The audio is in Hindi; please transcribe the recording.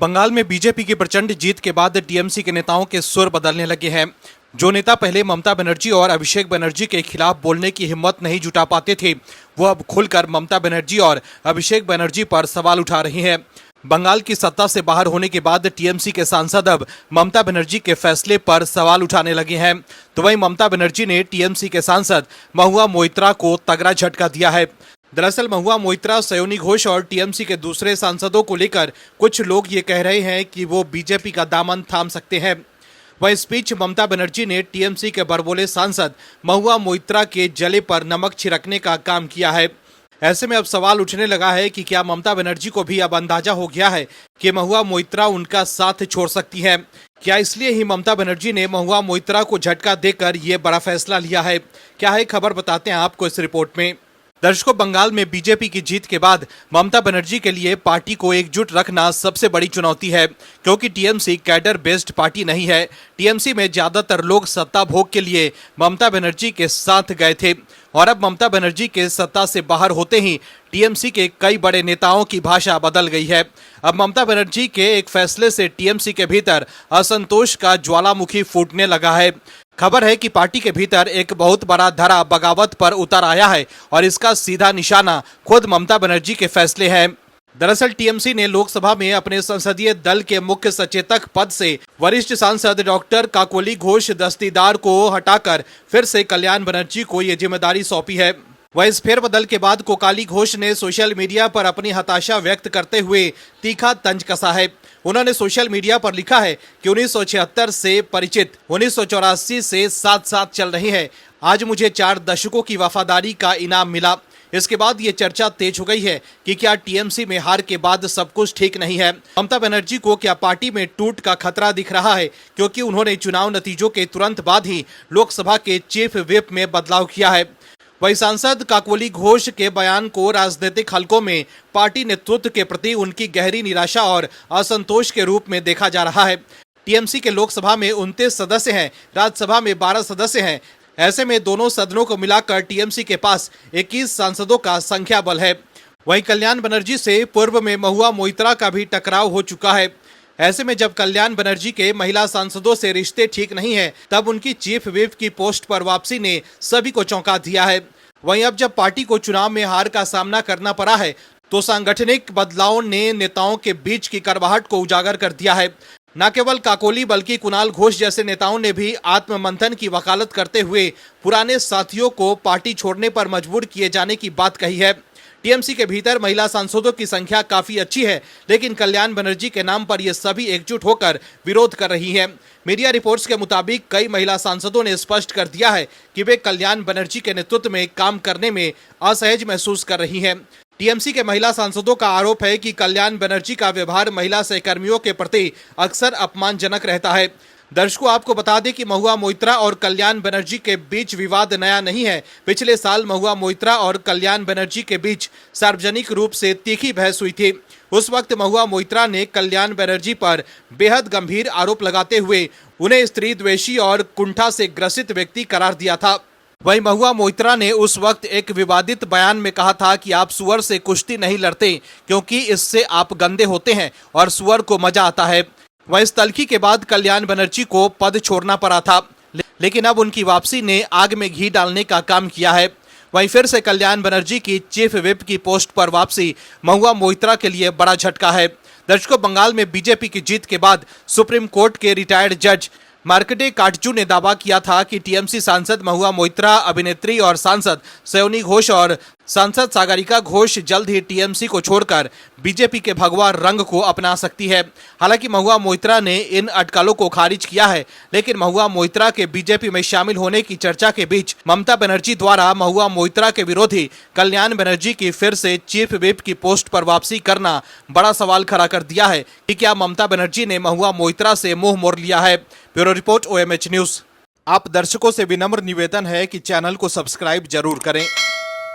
बंगाल में बीजेपी की प्रचंड जीत के बाद टीएमसी के नेताओं के सुर बदलने लगे हैं। जो नेता पहले ममता बनर्जी और अभिषेक बनर्जी के खिलाफ बोलने की हिम्मत नहीं जुटा पाते थे, वो अब खुलकर ममता बनर्जी और अभिषेक बनर्जी पर सवाल उठा रही हैं। बंगाल की सत्ता से बाहर होने के बाद टीएमसी के सांसद अब ममता बनर्जी के फैसले पर सवाल उठाने लगे हैं। तो वहीं ममता बनर्जी ने टीएमसी के सांसद महुआ मोइत्रा को तगड़ा झटका दिया है। दरअसल महुआ मोइत्रा, सयोनी घोष और टीएमसी के दूसरे सांसदों को लेकर कुछ लोग ये कह रहे हैं कि वो बीजेपी का दामन थाम सकते हैं। वह स्पीच ममता बनर्जी ने टीएमसी के बड़बोले सांसद महुआ मोइत्रा के जले पर नमक छिड़कने का काम किया है। ऐसे में अब सवाल उठने लगा है कि क्या ममता बनर्जी को भी अब अंदाजा हो गया है कि महुआ मोइत्रा उनका साथ छोड़ सकती हैं? क्या इसलिए ही ममता बनर्जी ने महुआ मोइत्रा को झटका देकर ये बड़ा फैसला लिया है? क्या है खबर, बताते हैं आपको इस रिपोर्ट में। दर्शकों, बंगाल में बीजेपी की जीत के बाद ममता बनर्जी के लिए पार्टी को एकजुट रखना सबसे बड़ी चुनौती है, क्योंकि टीएमसी कैडर बेस्ड पार्टी नहीं है। टीएमसी में ज्यादातर लोग सत्ता भोग के लिए ममता बनर्जी के साथ गए थे और अब ममता बनर्जी के सत्ता से बाहर होते ही टीएमसी के कई बड़े नेताओं की भाषा बदल गई है। अब ममता बनर्जी के एक फैसले से टीएमसी के भीतर असंतोष का ज्वालामुखी फूटने लगा है। खबर है कि पार्टी के भीतर एक बहुत बड़ा धरा बगावत पर उतर आया है और इसका सीधा निशाना खुद ममता बनर्जी के फैसले हैं। दरअसल टीएमसी ने लोकसभा में अपने संसदीय दल के मुख्य सचेतक पद से वरिष्ठ सांसद डॉक्टर काकोली घोष दस्तीदार को हटाकर फिर से कल्याण बनर्जी को ये जिम्मेदारी सौंपी है। वह इस फेरबदल के बाद कोकाली घोष ने सोशल मीडिया पर अपनी हताशा व्यक्त करते हुए तीखा तंज कसा है। उन्होंने सोशल मीडिया पर लिखा है कि 1976 से परिचित 1984 से साथ साथ चल रही है। आज मुझे 4 दशकों की वफादारी का इनाम मिला। इसके बाद ये चर्चा तेज हो गई है कि क्या टीएमसी में हार के बाद सब कुछ ठीक नहीं है? ममता बनर्जी को क्या पार्टी में टूट का खतरा दिख रहा है, क्योंकि उन्होंने चुनाव नतीजों के तुरंत बाद ही लोकसभा के चीफ व्हिप में बदलाव किया है। वही सांसद काकोली घोष के बयान को राजनीतिक हलकों में पार्टी नेतृत्व के प्रति उनकी गहरी निराशा और असंतोष के रूप में देखा जा रहा है। टीएमसी के लोकसभा में 29 सदस्य हैं, राज्यसभा में 12 सदस्य हैं। ऐसे में दोनों सदनों को मिलाकर टीएमसी के पास 21 सांसदों का संख्या बल है। वहीं कल्याण बनर्जी से पूर्व में महुआ मोइत्रा का भी टकराव हो चुका है। ऐसे में जब कल्याण बनर्जी के महिला सांसदों से रिश्ते ठीक नहीं है, तब उनकी चीफ व्हिप की पोस्ट पर वापसी ने सभी को चौंका दिया है। वहीं अब जब पार्टी को चुनाव में हार का सामना करना पड़ा है, तो सांगठनिक बदलाव ने नेताओं के बीच की कड़वाहट को उजागर कर दिया है। न केवल काकोली बल्कि कुणाल घोष जैसे नेताओं ने भी आत्ममंथन की वकालत करते हुए पुराने साथियों को पार्टी छोड़ने पर मजबूर किए जाने की बात कही है। टीएमसी के भीतर महिला सांसदों की संख्या काफी अच्छी है, लेकिन कल्याण बनर्जी के नाम पर ये सभी एकजुट होकर विरोध कर रही हैं। मीडिया रिपोर्ट्स के मुताबिक कई महिला सांसदों ने स्पष्ट कर दिया है कि वे कल्याण बनर्जी के नेतृत्व में काम करने में असहज महसूस कर रही हैं। टीएमसी के महिला सांसदों का आरोप है कि कल्याण बनर्जी का व्यवहार महिला सहकर्मियों के प्रति अक्सर अपमानजनक रहता है। दर्शकों, आपको बता दें कि महुआ मोइत्रा और कल्याण बनर्जी के बीच विवाद नया नहीं है। पिछले साल महुआ मोइत्रा और कल्याण बनर्जी के बीच सार्वजनिक रूप से तीखी बहस हुई थी। उस वक्त महुआ मोइत्रा ने कल्याण बनर्जी पर बेहद गंभीर आरोप लगाते हुए उन्हें स्त्री द्वेषी और कुंठा से ग्रसित व्यक्ति करार दिया था। वहीं महुआ मोइत्रा ने उस वक्त एक विवादित बयान में कहा था कि आप सुअर से कुश्ती नहीं लड़ते, क्योंकि इससे आप गंदे होते हैं और सुअर को मजा आता है। वह इस तल्खी के बाद कल्याण बनर्जी को पद छोड़ना पड़ा था, लेकिन अब उनकी वापसी ने आग में घी डालने का काम किया है। वहीं फिर से कल्याण बनर्जी की चीफ व्हिप की पोस्ट पर वापसी महुआ मोइत्रा के लिए बड़ा झटका है। दर्शकों, बंगाल में बीजेपी की जीत के बाद सुप्रीम कोर्ट के रिटायर्ड जज मार्कंडे काटजू ने दावा किया था कि टीएमसी सांसद महुआ मोइत्रा, अभिनेत्री और सांसद सयोनी घोष और सांसद सागरिका घोष जल्द ही टीएमसी को छोड़कर बीजेपी के भगवा रंग को अपना सकती है। हालांकि महुआ मोइत्रा ने इन अटकलों को खारिज किया है, लेकिन महुआ मोइत्रा के बीजेपी में शामिल होने की चर्चा के बीच ममता बनर्जी द्वारा महुआ मोइत्रा के विरोधी कल्याण बनर्जी की फिर से चीफ व्हिप की पोस्ट पर वापसी करना बड़ा सवाल खड़ा कर दिया है कि क्या ममता बनर्जी ने महुआ मोइत्रा से मुंह मोड़ लिया है। Bureau report, OMH news. आप दर्शकों से विनम्र निवेदन है कि चैनल को सब्सक्राइब जरूर करें।